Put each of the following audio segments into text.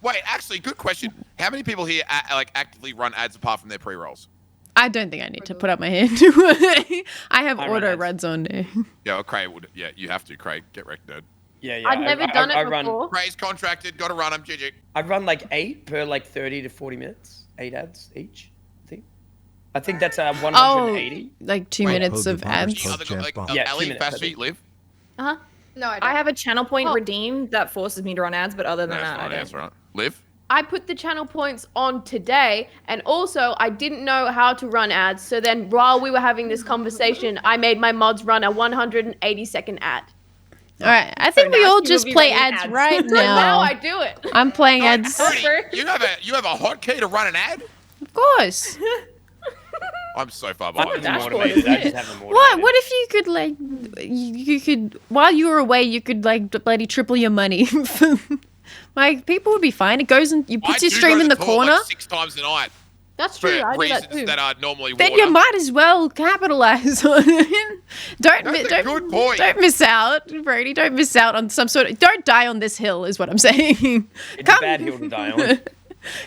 Wait, actually, good question. How many people here actively run ads apart from their pre-rolls? I don't think I need to put up my hand. I have auto runs on there. Yeah, well, Craig would. Yeah, you have to, Craig. Get wrecked, nerd. Yeah. I've never done it before. Craig's contracted. Got to run them. GG. I run like 8 per like 30 to 40 minutes. 8 ads each. I think that's 180. Like 2 minutes of ads. Ellie, fast feet, live. No, I don't. I have a channel point redeemed that forces me to run ads, but other than that, I don't. That's right. Live. I put the channel points on today, and also I didn't know how to run ads. So then, while we were having this conversation, I made my mods run a 180-second ad. All right, I think we all just play ads right now. Now I do it. I'm playing ads. You have a hotkey to run an ad? Of course. I'm so far behind. What if you could like, you could while you were away, you could like bloody triple your money. Like people would be fine. It goes and you put your stream in the corner like 6 times a night. That's true. I do that too. That are normally then water. you might as well capitalize on it. Don't miss out, Brody. Don't miss out on some sort of. Don't die on this hill, is what I'm saying. It's a bad hill to die on.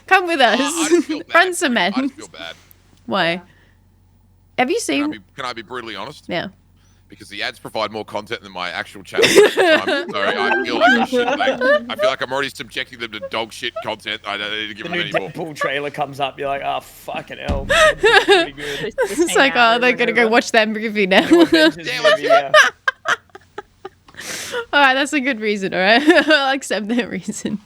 Come with us. I just feel bad. Run some men. I just feel bad. Why? Have you seen? Can I be brutally honest? Yeah. Because the ads provide more content than my actual channel. Sorry, I feel like a shitbag. I feel like I'm already subjecting them to dog shit content. I don't need to give them any more. The Deadpool trailer comes up, you're like, oh, fucking hell. Pretty good. It's like, oh, they're going to go watch that movie now. All right, that's a good reason, all right? I'll accept that reason.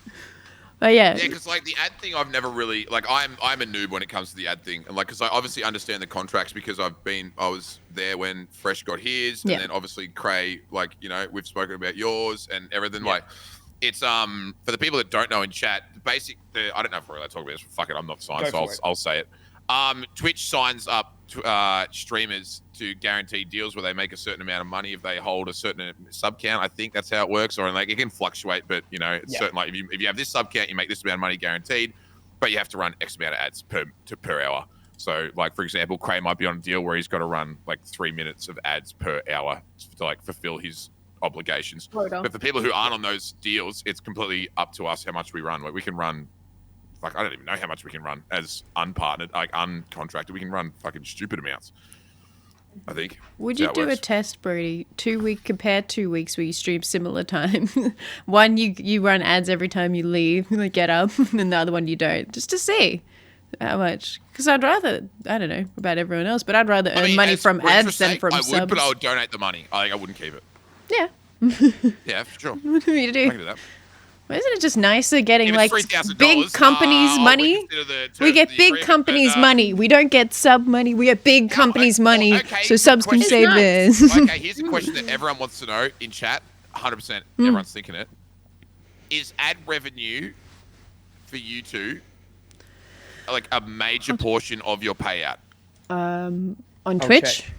But yeah. Yeah, because like the ad thing, I've never really like. I'm a noob when it comes to the ad thing, and like because I obviously understand the contracts because I was there when Fresh got his, and then obviously Cray, like we've spoken about yours and everything. Like, it's for the people that don't know in chat, I don't know if we're allowed to talk about this. Fuck it, I'm not science, so I'll say it. Twitch signs up streamers to guaranteed deals where they make a certain amount of money if they hold a certain sub count. I think that's how it works, or like it can fluctuate, but it's certain. Like if you have this sub count, you make this amount of money guaranteed, but you have to run X amount of ads per hour. So like for example, Cray might be on a deal where he's got to run like 3 minutes of ads per hour to like fulfill his obligations. But for people who aren't on those deals, it's completely up to us how much we run. Like we can run. Like I don't even know how much we can run as unpartnered, like uncontracted. We can run fucking stupid amounts. I think. Would you do a test, Brody? 2 week compare 2 weeks where you stream similar time. One you run ads every time you leave, like get up, and the other one you don't, just to see how much. Because I'd rather, I don't know about everyone else, but I'd rather earn money from ads than from subs. I would, but I would donate the money. I wouldn't keep it. Yeah. Yeah, for sure. What do you do? I can do that. Isn't it just nicer getting like big companies' money? We get big companies' money. We don't get sub money. We get big companies' money, so subs can save theirs. Okay, here's a question that everyone wants to know in chat. 100%, everyone's thinking it. Is ad revenue for you two like a major portion of your payout? On Twitch,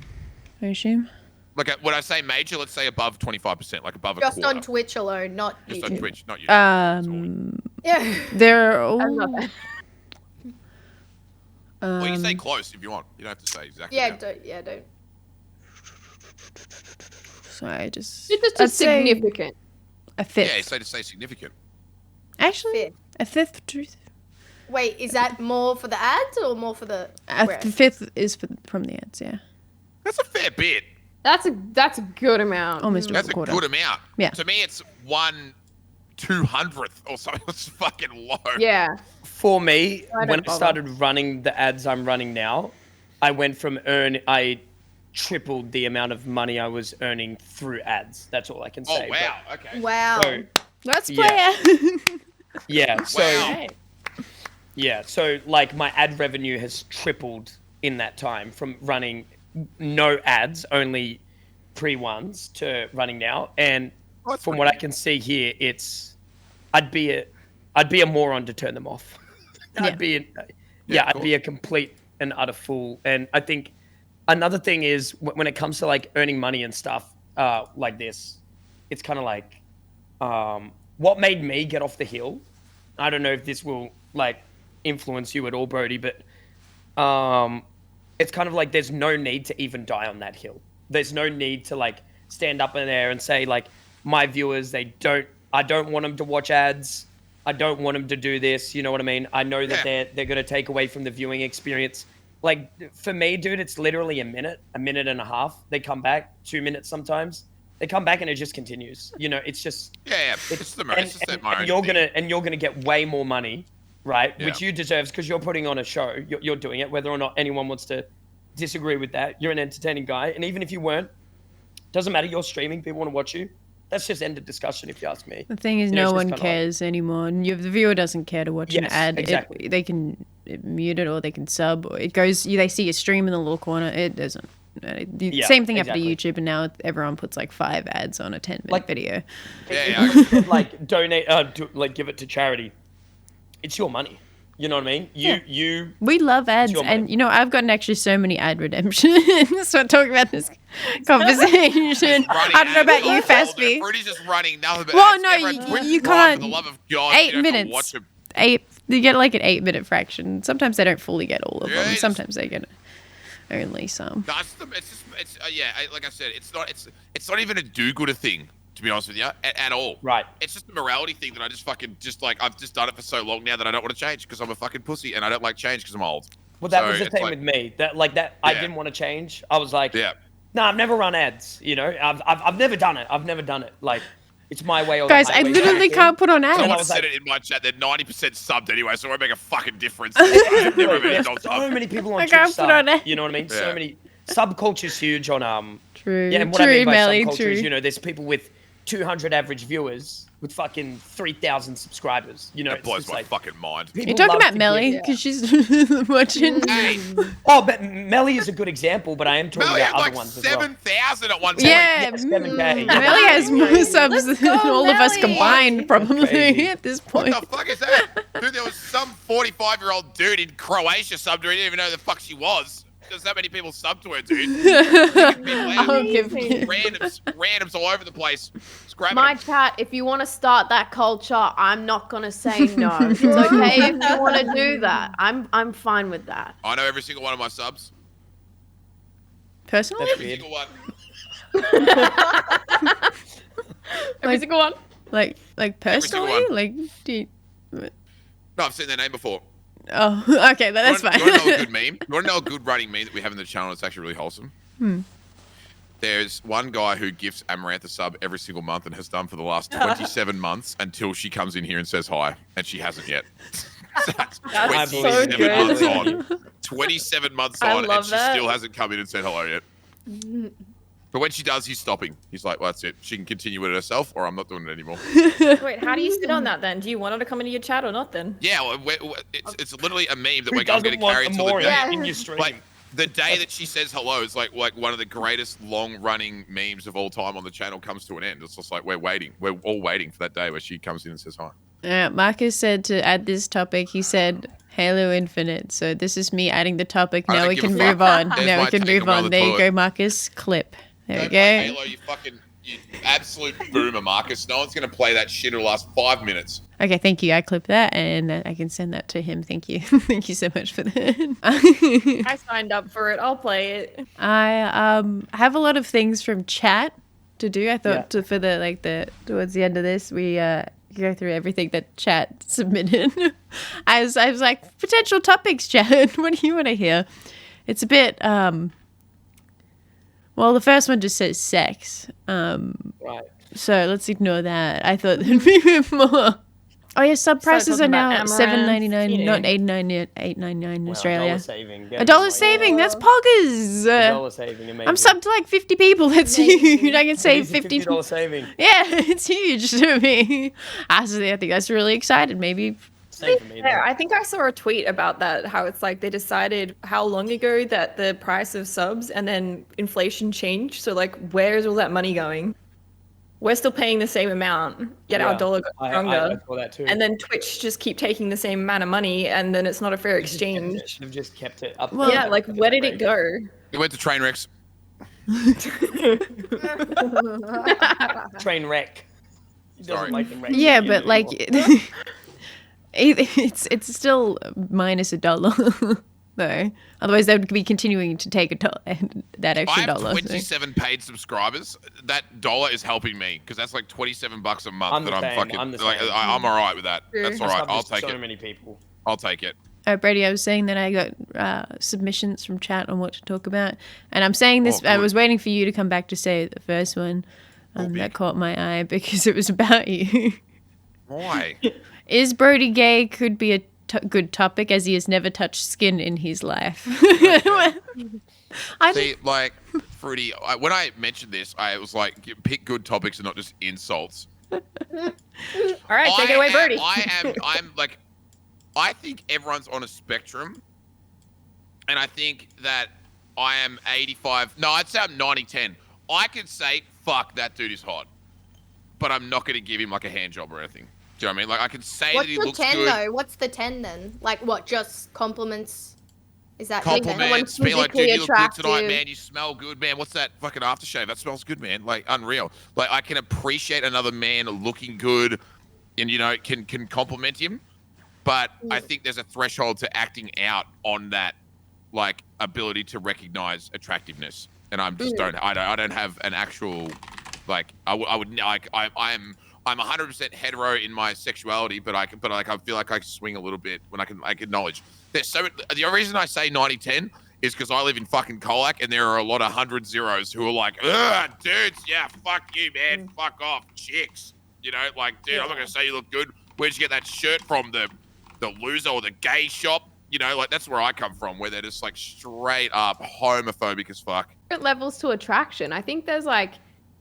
I assume. Like when I say major, let's say above 25%, like above a just quarter. on Twitch alone, not just YouTube. on Twitch, not YouTube. Yeah. There. Well, you can say close if you want. You don't have to say exactly. Yeah, don't. Sorry, just. It's just significant. A fifth. Yeah, say significant. Actually, a fifth. Wait, is that more for the ads or more for the? The fifth is from the ads. Yeah. That's a fair bit. That's a good amount. Almost that's a quarter. A good amount. Yeah. To me, it's 1/200th or something. It's fucking low. Yeah. For me, when I started running the ads I'm running now, I went from I tripled the amount of money I was earning through ads. That's all I can say. Oh wow! Okay. Wow. So, let's play. Yeah. So. Wow. Yeah. So like my ad revenue has tripled in that time from running no ads, only pre-ones to running now. And from what I can see here, I'd be a moron to turn them off. I'd be a complete and utter fool. And I think another thing is when it comes to like earning money and stuff like this, it's kind of like what made me get off the hill. I don't know if this will like influence you at all, Brody, but it's kind of like there's no need to even die on that hill. There's no need to like stand up in there and say like my viewers, I don't want them to watch ads. I don't want them to do this. You know what I mean? I know that they're going to take away from the viewing experience. Like for me, dude, it's literally a minute and a half. They come back 2 minutes sometimes. They come back and it just continues. You know, it's just It's the you're gonna get way more money, right? Yeah. Which you deserve because you're putting on a show. You're doing it, whether or not anyone wants to disagree with that. You're an entertaining guy, and even if you weren't, doesn't matter. You're streaming. People want to watch you. That's just end of discussion, if you ask me. The thing is, You know, no it's just one kinda cares anymore. And the viewer doesn't care to watch an Yes, ad. exactly. They can mute it or they can sub. Or it goes. They see a stream in the little corner. It doesn't. The same thing happened to YouTube, and now everyone puts like 5 ads on a 10-minute video. Like donate, like give it to charity. It's your money. You know what I mean? We love ads, your and money. you know I've gotten actually so many ad redemptions. So talking about this conversation, I don't know about you, Faspy. Fruity's just running nothing but Well, ads. no, Everyone you for can't. the love of God, 8 you don't have to minutes. watch them. 8. You get like an 8-minute fraction. Sometimes they don't fully get all of them. it's- Sometimes they get only some. No, like I said, it's not even a do-gooder thing, to be honest with you, at all. Right. It's just a morality thing that I just fucking I've just done it for so long now that I don't want to change because I'm a fucking pussy and I don't like change because I'm old. Well, that So was the it's thing like- with me. I didn't want to change. I was like, Yeah. no, I've never run ads. You know, I've never done it. I've never done it. Like, it's my way. Or the Guys, I highway literally kind of thing. can't put on Someone ads. said it in my chat. They're 90% subbed anyway, so it won't make a fucking difference. I've never been There's on so sub. many people on I Twitch can't put on sub. it. You know what I mean? So Yeah. many subculture's huge on True. Yeah, and what true, I mean by Melly, subculture true. is, you know, there's people with 200 average viewers with fucking 3,000 subscribers. You know, That it's blows just my like fucking mind. people You're talking love about to Melly give- because she's watching. Hey, Oh, but Melly is a good example, but I am talking Melly about had other like ones as well. 7,000 at one point. Yeah, Yes, 7K. Melly has more subs than go, all of us Melly. combined, probably crazy. at this What point. the fuck is that? Dude, there was some 45-year-old dude in Croatia subbed her. He didn't even know who the fuck she was. There's that many people subbed to her, dude. I'll give you. Randoms all over the place. Just grab My it. chat, if you want to start that culture, I'm not gonna say no. It's okay if you want to do that. I'm fine with that. I know every single one of my subs. Personally, That's Every weird. single one. Every single one. like Every single personally, one. like do you, No, I've seen their name before. oh, okay, that's You want to know a fine. good meme? You want to know a good running meme that we have in the channel that's actually really wholesome? Hmm. There's one guy who gifts Amaranth a sub every single month and has done for the last 27 months until she comes in here and says hi, and she hasn't yet. That's That's so 27 good. months on. 27 months I on, and love she that. still hasn't come in and said hello yet. But when she does, he's stopping. He's like, well, that's it. She can continue it herself, or I'm not doing it anymore. Wait, how do you sit on that then? Do you want her to come into your chat or not then? Yeah, well, it's literally a meme that Who I'm going to doesn't want carry a until the more day. in your stream? Like the day that she says hello is like one of the greatest long-running memes of all time on the channel comes to an end. It's just like we're waiting. We're all waiting for that day where she comes in and says hi. Marcus said to add this topic. He said Halo Infinite. So this is me adding the topic. I Now don't we give a can fuck. move on. There's Now we my can take move on on. the There you toilet. go, Marcus. Clip. There we Don't play go. Halo, you absolute boomer, Marcus. No one's gonna play that shit. It'll last 5 minutes. Okay, thank you. I clipped that and I can send that to him. Thank you. Thank you so much for that. I signed up for it. I'll play it. I have a lot of things from chat to do. I thought Yeah. for the towards the end of this we go through everything that chat submitted. I was like potential topics, chat. What do you want to hear? It's a bit well, the first one just says sex. Right. So let's ignore that. I thought there'd be a bit more. Oh yeah, sub prices talking are now about $7.99, Amaranth, not $8.99 in Wow, Australia. $1 saving. A dollar saving. That's poggers. $1 saving. Amazing. I'm subbed to like 50 people. That's huge. I can save Amazing 50. $50 saving. Yeah, it's huge to me. I think that's really excited. Maybe. Same for me. Yeah, though. I think I saw a tweet about that, how it's like they decided how long ago that the price of subs and then inflation changed. So like, where's all that money going? We're still paying the same amount, yet our Yeah, dollar got I stronger. saw that too. And then Twitch just keep taking the same amount of money, and then it's not a fair They've just kept it. exchange. They've just kept it up. Well- Yeah, like where did it go? We went to train wrecks. Train wreck. He doesn't Sorry. like the wreck. Yeah, You but like, anymore. it's still minus $1. though. Otherwise, they would be continuing to take that I extra have dollar. 27 paid subscribers. That dollar is helping me because that's like $27 a month I'm that the I'm same, fucking. I'm the Like, same. I'm all right with that. That's all right. I'll take so it. many people. I'll take it. Brady, I was saying that I got submissions from chat on what to talk about, and I'm saying this. Oh, I good. was waiting for you to come back to say the first one that caught my eye because it was about you. Why? Is Brody gay? Could be a good topic as he has never touched skin in his life. See, like, Fruity, when I mentioned this, I was like, pick good topics and not just insults. All right, take it away, Birdie. I'm like, I think everyone's on a spectrum. And I think that I am 85. No, I'd say I'm 90-10. I could say, fuck, that dude is hot. But I'm not going to give him like a hand job or anything. Do you know what I mean? Like, I can say What's that he the looks 10 good. though? What's the 10 then? Like what? Just compliments? Is that Compliments, be like, physically dude, you look good tonight, attractive. man. You smell good, man. What's that fucking aftershave? That smells good, man. Like, unreal. Like, I can appreciate another man looking good and, you know, can compliment him. But I think there's a threshold to acting out on that, like, ability to recognize attractiveness. And I'm just I don't have an actual, like, I'm 100% hetero in my sexuality, but I feel like I swing a little bit when I acknowledge. The reason I say 90-10 is because I live in fucking Colac and there are a lot of 100 who are like, ugh, dudes, yeah, fuck you, man, fuck off, chicks. You know, like, dude, I'm not gonna say you look good. Where'd you get that shirt from? The loser or the gay shop? You know, like, that's where I come from, where they're just like straight up homophobic as fuck. Different levels to attraction. I think there's like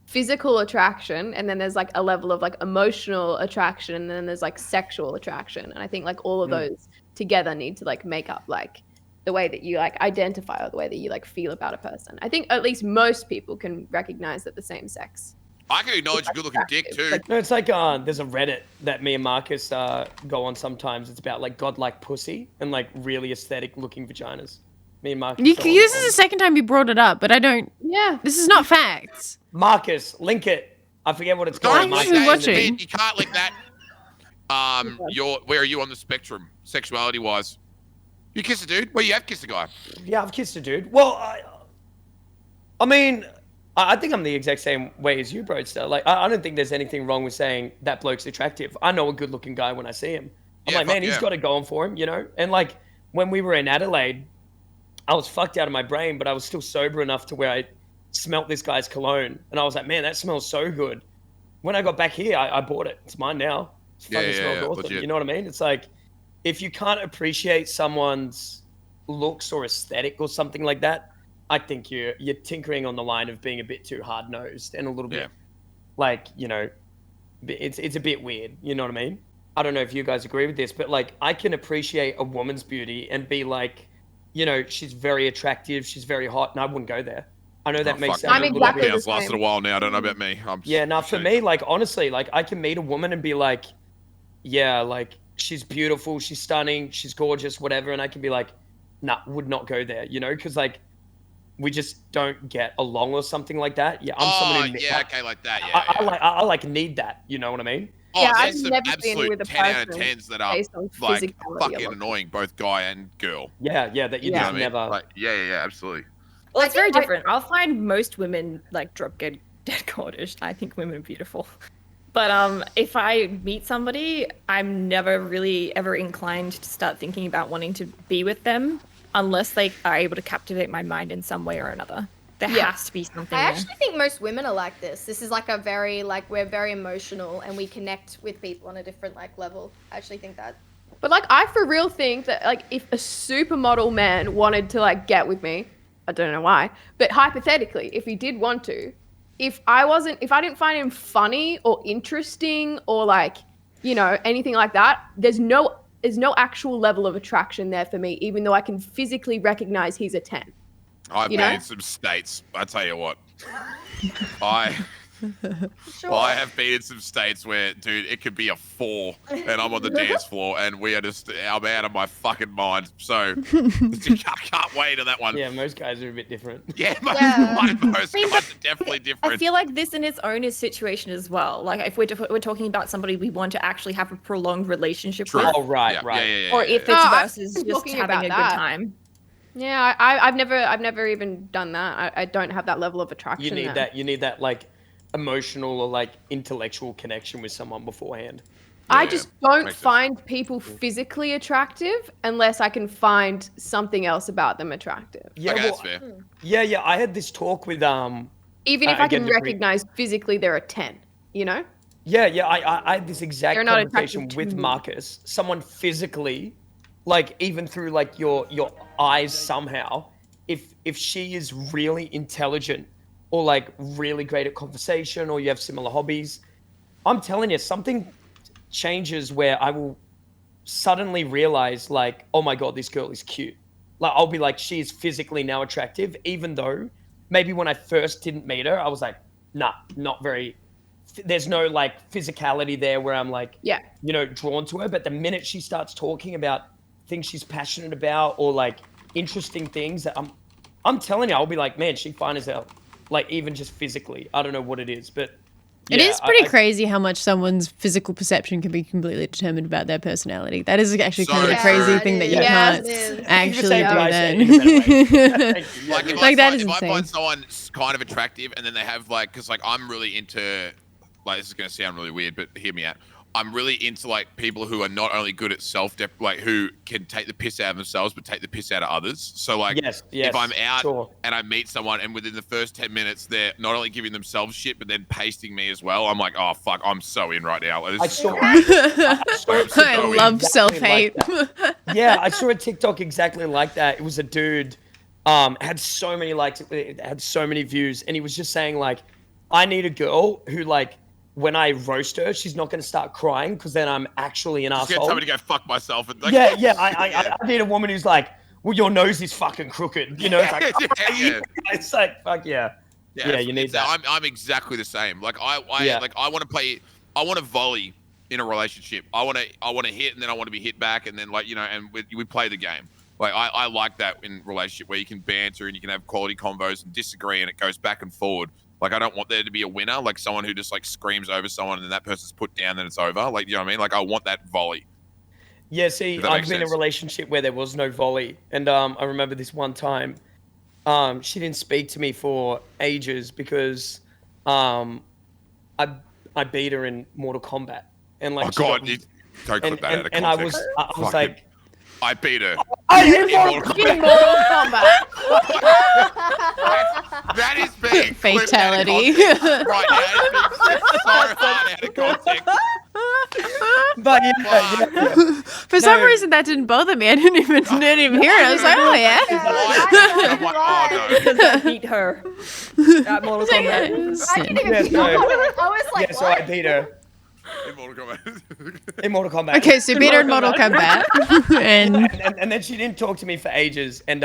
physical attraction, and then there's like a level of like emotional attraction, and then there's like sexual attraction. And I think like all of those together need to like make up like the way that you like identify or the way that you like feel about a person. I think at least most people can recognize that the same sex. I can acknowledge a good-looking dick too. No, it's like there's a Reddit that me and Marcus go on sometimes. It's about like godlike pussy and like really aesthetic-looking vaginas. Me and Marcus. This is the second time you brought it up, but I don't. Yeah. This is not facts. Marcus, link it. I forget what it's called. I'm Don't just link that. watching. You can't link that. Where are you on the spectrum, sexuality-wise? You kiss a dude? Well, you have kissed a guy. Yeah, I've kissed a dude. Well, I mean, I think I'm the exact same way as you, Broadster. Like, I don't think there's anything wrong with saying that bloke's attractive. I know a good-looking guy when I see him. I'm Yeah, like, man, fuck he's yeah. got it going for him, you know? And like, when we were in Adelaide, I was fucked out of my brain, but I was still sober enough to where I smelt this guy's cologne. And I was like, man, that smells so good. When I got back here, I bought it. It's mine now. It's fucking smells awesome. legit. You know what I mean? It's like, if you can't appreciate someone's looks or aesthetic or something like that, I think you're tinkering on the line of being a bit too hard-nosed and a little bit like, you know, it's a bit weird. You know what I mean? I don't know if you guys agree with this, but like, I can appreciate a woman's beauty and be like, you know, she's very attractive, she's very hot, and I wouldn't go there. I know that makes sense. I'm exactly Yeah, the it's lasted a same. while now. I don't know about me. Yeah, now for me, like, honestly, like, I can meet a woman and be like, yeah, like, she's beautiful, she's stunning, she's gorgeous, whatever, and I can be like, nah, would not go there, you know, because like, we just don't get along or something like that. Yeah, I'm someone who okay, like that. Yeah, I like need that. You know what I mean? Oh, Yeah, there's I've some never been absolute with a 10 out of person 10s that are based on like physicality or fucking look. annoying, both guy and girl. Yeah, that you You know just what I mean? never. Like, yeah, absolutely. Well, I it's very think different. I'll find most women like drop dead gorgeous. I think women are beautiful. But if I meet somebody, I'm never really ever inclined to start thinking about wanting to be with them unless they are able to captivate my mind in some way or another. There has to be something I there. actually think most women are like this. This is like a very we're very emotional and we connect with people on a different level. I actually think that. But like, I for real think that like, if a supermodel man wanted to like get with me, I don't know why, but hypothetically, if he did want to, if I didn't find him funny or interesting or like, you know, anything like that, there's no actual level of attraction there for me, even though I can physically recognize he's a 10. I've You been know? in some states. I tell you what, I Sure. I have been in some states where, dude, it could be a 4, and I'm on the dance floor, and I'm out of my fucking mind. So I can't wait on that one. Yeah, most guys are a bit different. Yeah, most mean, guys are definitely I different. feel like this in its own is situation as well. Like if we're talking about somebody we want to actually have a prolonged relationship True. with, Oh, right, yeah, right. yeah, or if it's No, I'm versus just talking having about a good that. time. Yeah, I've never even done that. I don't have that level of attraction. You need there. that. You need that like emotional or like intellectual connection with someone beforehand. I Yeah, just don't makes sense. find people physically attractive unless I can find something else about them attractive. Yeah, Okay, well, that's fair. yeah. I had this talk with Even if I again, can the recognize physically they're a 10, you know? Yeah. I had this exact They're not conversation attractive with to me. Marcus. Someone physically, like even through like your eyes somehow, if she is really intelligent or like really great at conversation or you have similar hobbies, I'm telling you, something changes where I will suddenly realize like, oh my God, this girl is cute. Like I'll be like, she is physically now attractive, even though maybe when I first didn't meet her, I was like, nah, not very. There's no like physicality there where I'm like, Yeah. you know, drawn to her. But the minute she starts talking about things she's passionate about or like interesting things that I'm telling you, I'll be like, man, she fine as hell. Like even just physically, I don't know what it is, but It yeah, is pretty crazy how much someone's physical perception can be completely determined about their personality. That is actually So kind of a true. crazy Yeah, thing it that you is. can't It is. actually do I say it in a that. better way. Thank you. Like if, Like, that is if I insane. find someone kind of attractive and then they have like, because like I'm really into, like this is gonna sound really weird, but hear me out. I'm really into like people who are not only good at like who can take the piss out of themselves, but take the piss out of others. So like, Yes, if I'm out sure. and I meet someone and within the first 10 minutes they're not only giving themselves shit, but then pasting me as well, I'm like, oh fuck, I'm so in right now. This I is saw, great. I love exactly self-hate. like that. Yeah, I saw a TikTok exactly like that. It was a dude, had so many likes, it had so many views, and he was just saying like, I need a girl who like, when I roast her, she's not going to start crying because then I'm actually an Just get asshole. somebody to go fuck myself. And, like, Yeah. I need a woman who's like, well, your nose is fucking crooked. You know, it's like, Yeah. it's like, fuck yeah. Yeah, you need that. I'm exactly the same. Like I Yeah. like I want to play. I want to volley in a relationship. I want to hit and then I want to be hit back and then like and we play the game. Like I like that in relationship where you can banter and you can have quality convos and disagree and it goes back and forward. Like I don't want there to be a winner, like someone who just like screams over someone and then that person's put down, then it's over. Like you know what I mean? Like I want that volley. Yeah, see, If that I've makes been in a sense. relationship where there was no volley, and I remember this one time, she didn't speak to me for ages because, I beat her in Mortal Kombat, and like, Oh she got- god, don't clip that out of and I context. was Fucking- like, I beat her. I hit In Mortal Mortal Kombat. In Mortal Kombat. That is being clipped out of Fatality. context right now. It's being clipped so hard out of context. But yeah. For some No. reason, that didn't bother me. I didn't even hear it. I was like, oh yeah. I'm like, oh no. Because I beat her at Mortal Kombat. I didn't even Yeah, so- know. I was like, Yeah, so I what? beat her In Mortal Kombat. in Mortal Kombat. Okay, so you beat her in Mortal Kombat, and and then she didn't talk to me for ages. And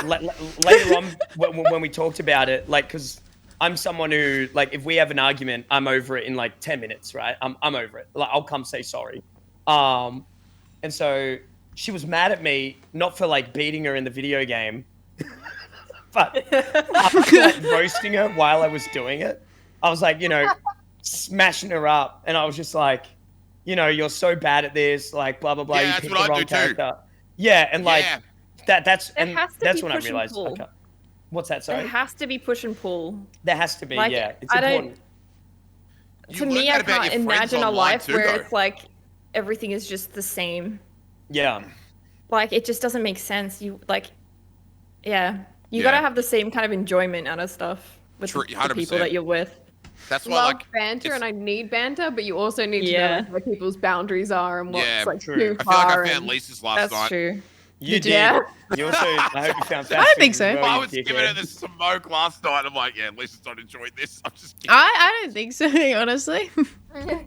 later on, when we talked about it, like, because I'm someone who, like, if we have an argument, I'm over it in like 10 minutes, right? I'm over it. Like, I'll come say sorry. And so she was mad at me, not for like beating her in the video game, but after, like, roasting her while I was doing it. I was like, smashing her up, and I was just like, you're so bad at this, like blah blah blah. Yeah, you that's picked what the I wrong do too. character. Yeah, and like Yeah. that's There and has to that's be when I push and realized. pull. Okay, what's that? Sorry, There has to be push and pull. there has to be. Like, Yeah, it's I don't- important. You To learn me, that I about can't your friends imagine a online life too, where though. it's like everything is just the same. Yeah, Like it just doesn't make sense. You like, yeah, you Yeah. gotta have the same kind of enjoyment out of stuff with True, the 100%. people that you're with. That's why, Love like, banter it's- and I need banter, but you also need to know Yeah. like, where people's boundaries are and what's Yeah, like true. too I feel like far. I found and- Lisa's last That's night. true. you did. Yeah. You also. I hope you found that. I don't think so. as well, I you was giving her dickhead. the smoke last night. I'm like, yeah, Lisa's not enjoying this. I'm just kidding. I don't think so, honestly.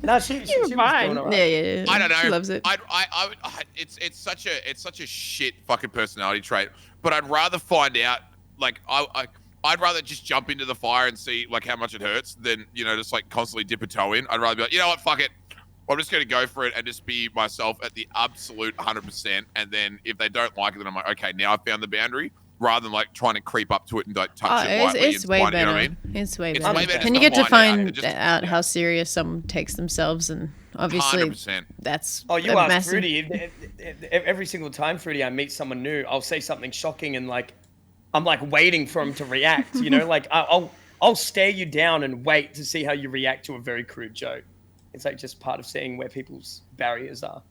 No, she was fine. doing all right. Yeah. I don't know. She loves it. It's such a shit fucking personality trait. But I'd rather find out. Like I'd rather just jump into the fire and see like how much it hurts than just like constantly dip a toe in. I'd rather be like, you know what, fuck it. I'm just going to go for it and just be myself at the absolute 100%. And then if they don't like it, then I'm like, okay, now I've found the boundary. Rather than like trying to creep up to it and don't touch it lightly. It's way one, better. You know what I mean? It's way It's better. way better And you to get to find out. find It just- out yeah. how serious someone takes themselves and Obviously, 100%. that's Oh, you a asked massive... Fruity. Every single time, Fruity, I meet someone new, I'll say something shocking and like, I'm like waiting for him to react. You know, like I'll stare you down and wait to see how you react to a very crude joke. It's like just part of seeing where people's barriers are.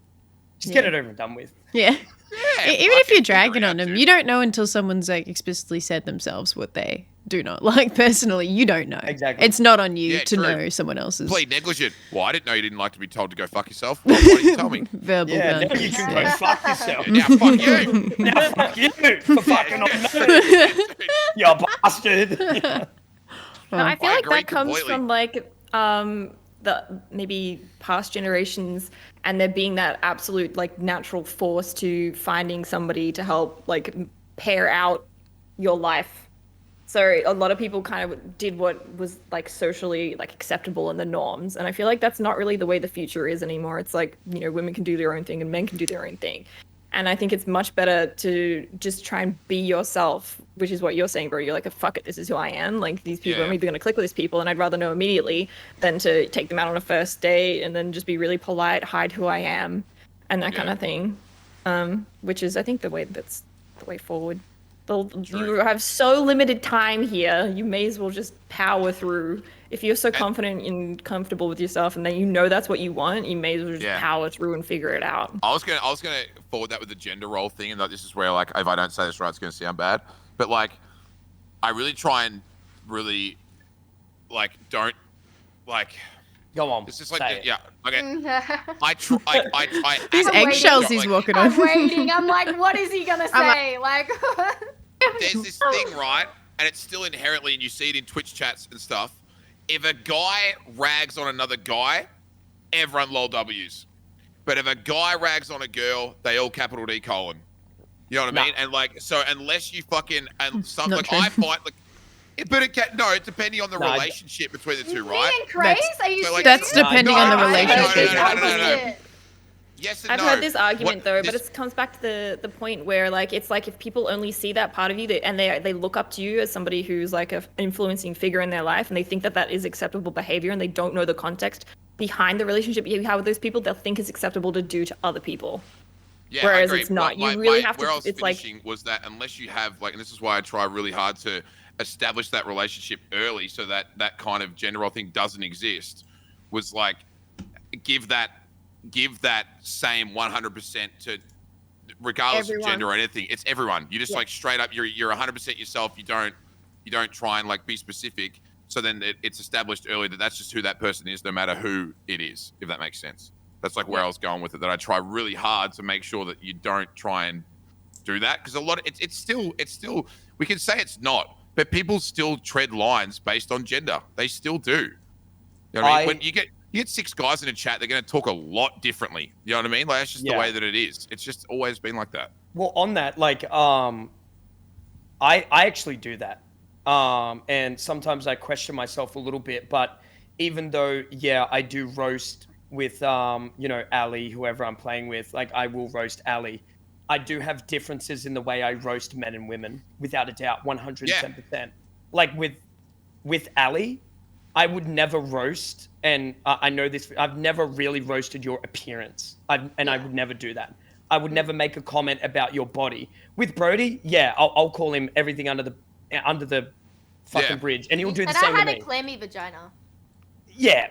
Just get it over and done with. Yeah. Yeah, Even if you're fucking dragging figure it on out, them, dude. you don't know until someone's like explicitly said themselves what they do not like personally. You don't know. Exactly. It's not on you Yeah, to true. know someone else's Plead negligent. Well, I didn't know you didn't like to be told to go fuck yourself. Why didn't you tell me? verbal Yeah, gun. now you can go fuck yourself. Now fuck you. Now fuck you for fucking on me, you bastard. No, I feel I like agree that comes completely. from like the maybe past generations and there being that absolute like natural force to finding somebody to help like pair out your life. So a lot of people kind of did what was like socially like acceptable in the norms, and I feel like that's not really the way the future is anymore. It's like, you know, women can do their own thing and men can do their own thing. And I think it's much better to just try and be yourself, which is what you're saying, bro. You're like, fuck it, this is who I am. Like, these people, Yeah. I'm either going to click with these people, and I'd rather know immediately than to take them out on a first date and then just be really polite, hide who I am, and that kind Yeah. of thing. Which is, I think, that's the way forward. You True. have so limited time here. You may as well just power through. If you're so confident and comfortable with yourself, and then you know that's what you want, you may as well just Yeah. power through and figure it out. I was gonna forward that with the gender role thing, and like this is where like if I don't say this right, it's gonna sound bad. But like, I really try and really like don't like. Go on. It's just like say it. yeah. Okay. I try. I These I'm eggshells waiting. he's Like, walking on. I'm waiting. I'm like, what is he gonna say? Like, There's this thing, right? And it's still inherently, and you see it in Twitch chats and stuff. If a guy rags on another guy, everyone lol W's. But if a guy rags on a girl, they all capital D colon. You know what I mean? And like, so unless you fucking and some Not like true. I find like, but it can no, it's depending on the No, I- relationship between the two, me right? and Craze? Are you but, like, serious? That's depending on the No, no, no, no, relationship. no. Yes and I've no. heard this argument What- though, but this- it comes back to the point where like it's like if people only see that part of you and they look up to you as somebody who's like an influencing figure in their life, and they think that that is acceptable behavior, and they don't know the context behind the relationship you have with those people, they'll think it's acceptable to do to other people. Yeah, Whereas I agree. it's not. But You really have to- Where I was it's like- finishing was that unless you have like, and this is why I try really hard to establish that relationship early, so that that kind of gender role thing doesn't exist. Was like give that same 100% to regardless Everyone. of gender or anything. It's everyone. You just like straight up. You're 100% yourself. You don't try and like be specific. So then it's established early that that's just who that person is, no matter who it is. If that makes sense. That's like where I was going with it. That I try really hard to make sure that you don't try and do that, because a lot of it's still we can say it's not, but people still tread lines based on gender. They still do. You know what I mean? When you get 6 guys in a chat, they're going to talk a lot differently. You know what I mean? Like that's just the way that it is. It's just always been like that. Well, on that, like, I actually do that, and sometimes I question myself a little bit. But even though, yeah, I do roast with, you know, Ali, whoever I'm playing with, like I will roast Ali. I do have differences in the way I roast men and women, without a doubt, 110%. Like with Ali, I would never roast, and I know this. I've never really roasted your appearance, I would never do that. I would never make a comment about your body. With Brody, yeah, I'll call him everything under the fucking bridge, and he'll do the And same I had to a me. clammy vagina. Yeah,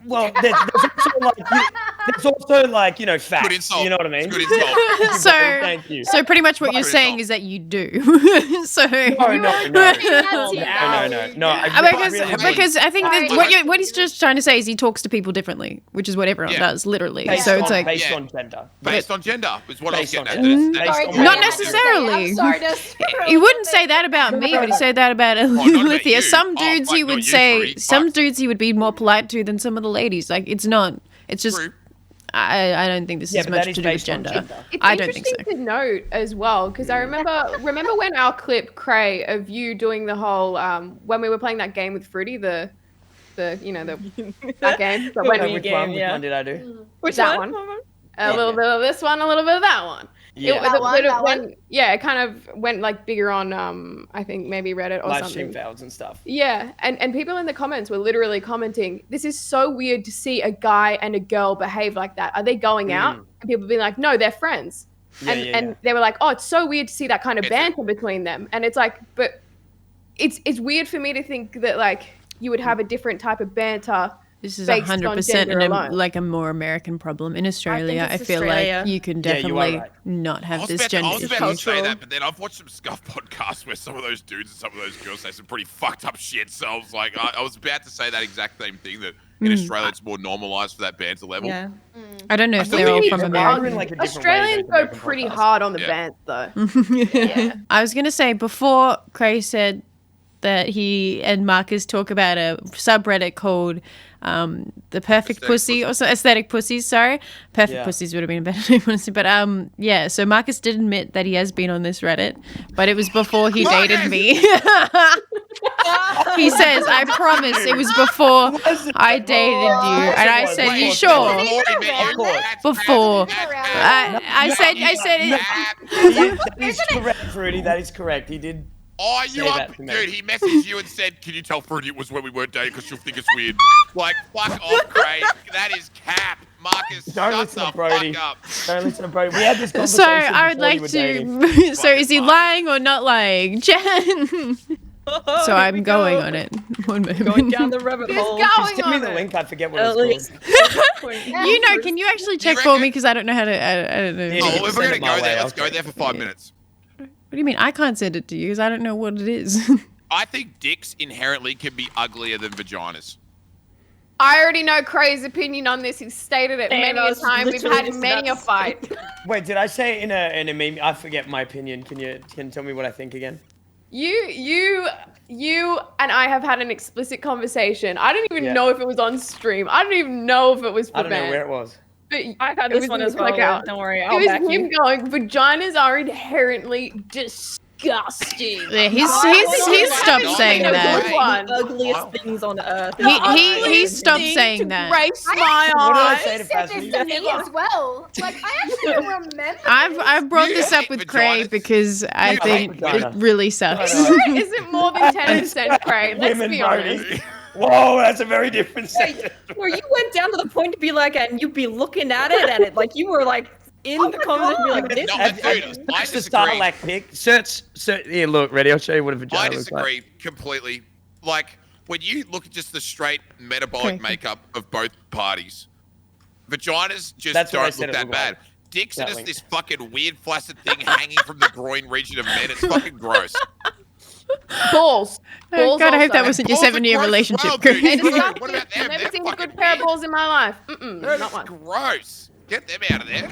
well, there's also like you know facts. Good insult. You know what I mean? It's good insult. So, Thank you. so pretty much what you're Fucking saying insult. is that you do. So No. Because I think that Sorry. what he's just trying to say is he talks to people differently, which is what everyone Yeah. does, literally. Based So on, it's like based Yeah. on gender. Based on gender is what I was Based on getting at. gender. That's- Sorry, Based Tanya, on Not I'm necessarily. sorry to he wouldn't say that about me, but he said that about not about Lithia. you. Some Oh, dudes like, he not would you, say, Free. some Fuck. dudes he would be more polite to than some of the ladies. Like it's not. It's just. True. I don't think this Yeah, is but much that is to do with based on gender. gender. It's I don't think interesting so. to note as well, because I remember when our clip, Cray, of you doing the whole when we were playing that game with Fruity, that game that The went Wii Which game, one? Which yeah. one did I do? Which that one? a little bit of this one, a little bit of that one. Yeah. That one. Yeah, it kind of went like bigger on I think maybe Reddit or Live something. stream fails and stuff. Yeah, and people in the comments were literally commenting, "This is so weird to see a guy and a girl behave like that. Are they going out?" And people being like, "No, they're friends." And they were like, "Oh, it's so weird to see that kind of banter between them." And it's like, but it's weird for me to think that like you would have a different type of banter. This is based on 100% gender alone. like a more American problem. In Australia, I it's feel Australia. like you can Yeah, you are definitely right. not have this I gender was about to issue. say that, but then I've watched some scuff podcasts where some of those dudes and some of those girls say some pretty fucked up shit. So I was like, I was about to say that exact same thing, that in Australia it's more normalized for that banter level. Yeah. I don't know if still they're all think from it's America. in, like, a different way Australians than go American pretty podcasts. hard on the Yeah. bant though. Yeah. I was going to say, before Cray said that he and Marcus talk about a subreddit called the perfect Aesthetic pussy, or so, aesthetic pussies, sorry. Perfect Yeah. pussies would have been a better name, honestly. But yeah, so Marcus did admit that he has been on this Reddit, but it was before he dated me. He says, I promise it was before I dated you. And I said, you sure? Before. I said, That is correct, Fruity. That is correct. He did. Oh, you Say up, that to me. dude? He messaged you and said, "Can you tell Fruity it was when we weren't dating because she'll think it's weird." Like, fuck off, Craig. That is cap. Marcus, Don't shut listen the to Brody. fuck up. Don't listen to Brody. We had this conversation. so I would before you like were dating. to. So is he lying or not lying? Jen. So I'm going on it. One moment. Going down the rabbit hole. going Send me on the it. link. I forget what At it's least. called. You know, can you actually check for me? Because I don't know how to. I don't know. Yeah, Oh, you well, can if we're send gonna it my go there, way, let's I'll go there for 5 minutes. What do you mean? I can't send it to you because I don't know what it is. I think dicks inherently can be uglier than vaginas. I already know Cray's opinion on this. He's stated it many a Thanos time. We've literally had just many a nuts. fight. Wait, did I say in a meme? I forget my opinion. Can you tell me what I think again? You and I have had an explicit conversation. I don't even Yeah. know if it was on stream. I don't even know if it was for I don't know ban. where it was. But I had it this was one in as the well. Clickout. Don't worry, It I'll was back him you. going, vaginas are inherently disgusting. Yeah, he's stopped not saying saying that. that. One. The ugliest things on earth. He stopped saying that. Grace my What did I eyes. say to said Fassi? this to me as well. Like, I actually don't remember. I've brought You this up hate with Cray vaginas. because I You think hate vagina. it really sucks. I know. Is it more than 10%, Cray? Let's Women be honest. voting. Whoa, that's a very different sentence. Where you went down to the point to be like, and you'd be looking at it, and it like you were like in the comments, and be like, this No, is dude, fucking- I That's the disagree. Starlack pick. Search. Here, look, ready? I'll show you what a vagina I looks like. disagree completely. Like, when you look at just the straight metabolic Okay. makeup of both parties, vaginas just That's what I don't said look it that looked bad. like. Dicks are That just link. this fucking weird flaccid thing hanging from the groin region of men. It's fucking gross. Balls. Oh, God, I hope that also. wasn't your Balls are 7-year gross as relationship. well, dude. Cray. Exactly. What about them? I've never They're seen a fucking good pair of weird. balls in my life. That Not is one. gross. Get them out of there.